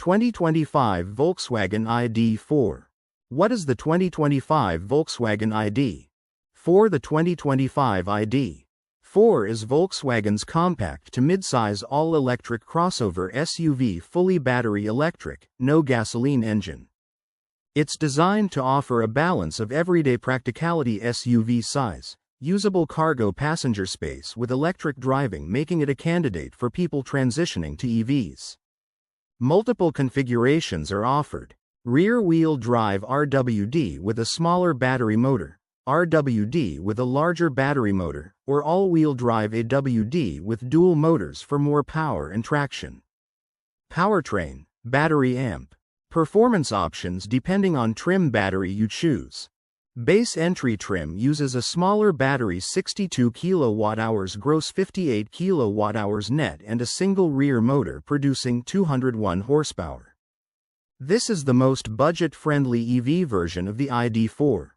2025 Volkswagen ID4. What is the 2025 Volkswagen ID? For the 2025 ID4 is Volkswagen's compact to midsize all-electric crossover SUV, fully battery electric, no gasoline engine. It's designed to offer a balance of everyday practicality, SUV size, usable cargo passenger space with electric driving, making it a candidate for people transitioning to EVs. Multiple configurations are offered. Rear-wheel drive RWD with a smaller battery motor, RWD with a larger battery motor, or all-wheel drive AWD with dual motors for more power and traction. Powertrain, battery amp. Performance options depending on trim battery you choose. Base entry trim uses a smaller battery, 62 kWh gross, 58 kWh net, and a single rear motor producing 201 horsepower. This is the most budget-friendly EV version of the ID4.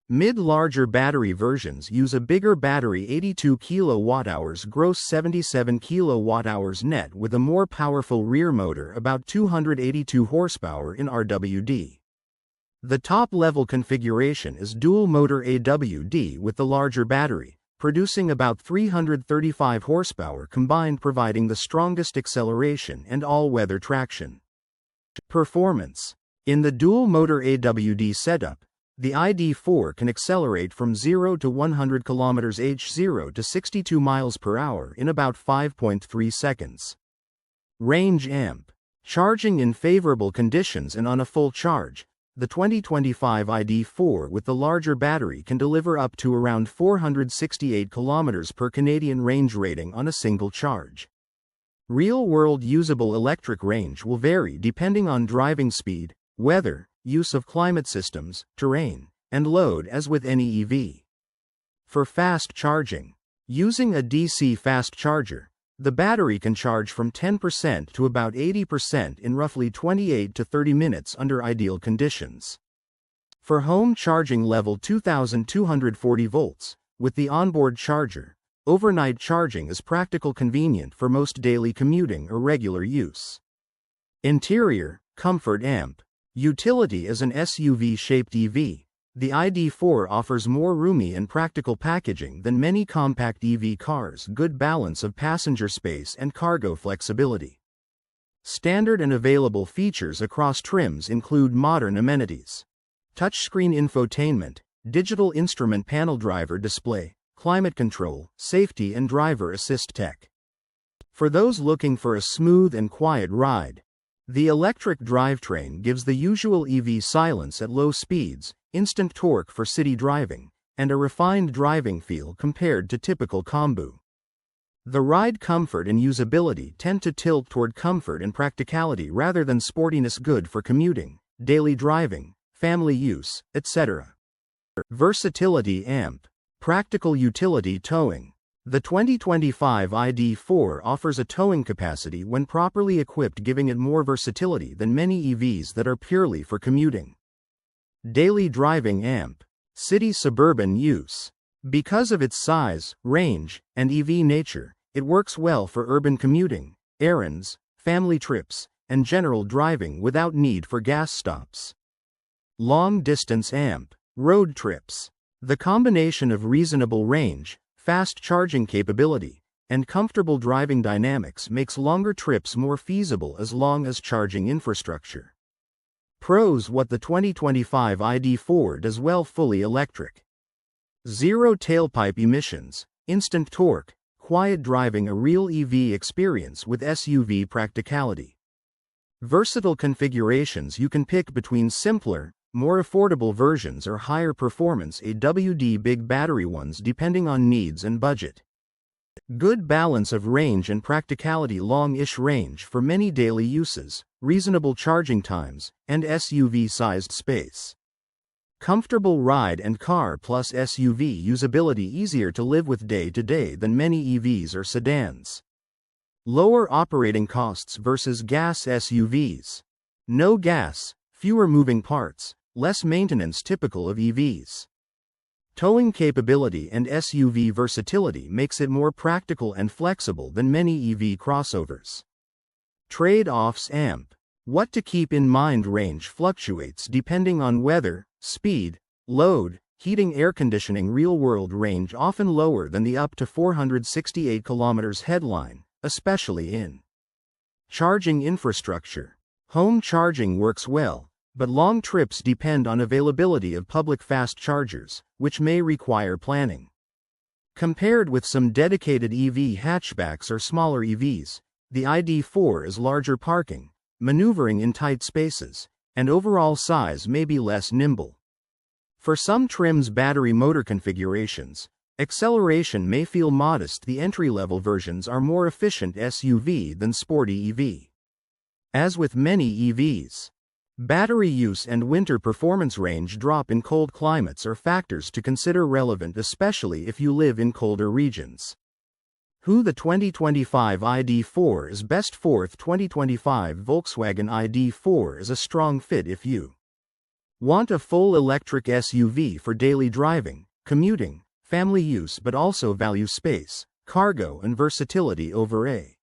Mid-larger battery versions use a bigger battery, 82 kWh gross, 77 kWh net, with a more powerful rear motor, about 282 horsepower in RWD. The top-level configuration is dual-motor AWD with the larger battery, producing about 335 horsepower combined, providing the strongest acceleration and all-weather traction. Performance. In the dual-motor AWD setup, the ID4 can accelerate from 0 to 100 km/h, 0 to 62 miles per hour in about 5.3 seconds. Range amp. Charging in favorable conditions and on a full charge, the 2025 ID4 with the larger battery can deliver up to around 468 km per Canadian range rating on a single charge. Real-world usable electric range will vary depending on driving speed, weather, use of climate systems, terrain, and load, as with any EV. For fast charging. Using a DC fast charger, the battery can charge from 10% to about 80% in roughly 28 to 30 minutes under ideal conditions. For home charging, level 2240 volts, with the onboard charger, overnight charging is practical, convenient for most daily commuting or regular use. Interior, comfort amp. Utility. As an SUV-shaped EV, the ID4 offers more roomy and practical packaging than many compact EV cars, good balance of passenger space and cargo flexibility. Standard and available features across trims include modern amenities: touchscreen infotainment, digital instrument panel, driver display, climate control, safety and driver assist tech. For those looking for a smooth and quiet ride, the electric drivetrain gives the usual EV silence at low speeds, instant torque for city driving, and a refined driving feel compared to typical combo. The ride comfort and usability tend to tilt toward comfort and practicality rather than sportiness, good for commuting, daily driving, family use, etc. Versatility amp. Practical utility. Towing. The 2025 ID4 offers a towing capacity when properly equipped, giving it more versatility than many EVs that are purely for commuting. Daily driving amp. City suburban use. Because of its size, range, and EV nature, it works well for urban commuting, errands, family trips, and general driving without need for gas stops. Long distance amp. Road trips. The combination of reasonable range, fast charging capability, and comfortable driving dynamics makes longer trips more feasible as long as charging infrastructure. Pros. What the 2025 ID4 does well: fully electric. Zero tailpipe emissions, instant torque, quiet driving, a real EV experience with SUV practicality. Versatile configurations. You can pick between simpler, more affordable versions or higher performance AWD big battery ones depending on needs and budget. Good balance of range and practicality. Long-ish range for many daily uses, reasonable charging times, and SUV-sized space. Comfortable ride and car plus SUV usability, easier to live with day to day than many EVs or sedans. Lower operating costs versus gas SUVs. No gas, fewer moving parts, less maintenance typical of EVs. Towing capability and SUV versatility makes it more practical and flexible than many EV crossovers. Trade-offs amp. What to keep in mind: range fluctuates depending on weather, speed, load, heating, air conditioning. Real-world range often lower than the up to 468 km headline, especially in charging infrastructure. Home charging works well, but long trips depend on availability of public fast chargers, which may require planning. Compared with some dedicated EV hatchbacks or smaller EVs, the ID4 is larger, parking, maneuvering in tight spaces, and overall size may be less nimble. For some trims, battery motor configurations, acceleration may feel modest. The entry-level versions are more efficient SUV than sporty EV. As with many EVs, battery use and winter performance range drop in cold climates are factors to consider, relevant especially if you live in colder regions. Who the 2025 ID4 is best for. 2025 Volkswagen ID4 is a strong fit if you want a full electric SUV for daily driving, commuting, family use, but also value space, cargo, and versatility over a.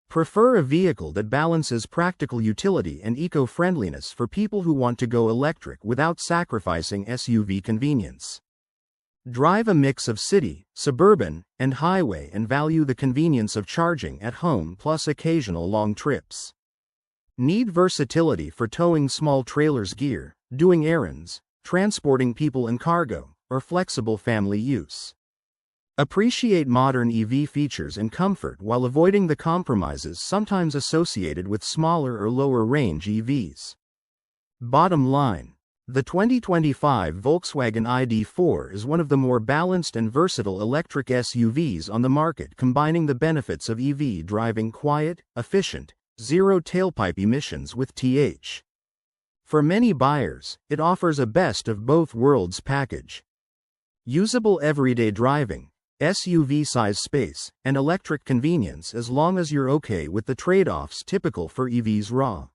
Prefer a vehicle that balances practical utility and eco-friendliness for people who want to go electric without sacrificing SUV convenience. Drive a mix of city, suburban, and highway and value the convenience of charging at home plus occasional long trips. Need versatility for towing small trailers, gear, doing errands, transporting people and cargo, or flexible family use. Appreciate modern EV features and comfort while avoiding the compromises sometimes associated with smaller or lower range EVs. Bottom line: the 2025 Volkswagen ID4 is one of the more balanced and versatile electric SUVs on the market, combining the benefits of EV driving, quiet, efficient, zero tailpipe emissions with TH. For many buyers, it offers a best of both worlds package. Usable everyday driving, SUV size, space, and electric convenience, as long as you're okay with the trade-offs typical for EVs. Raw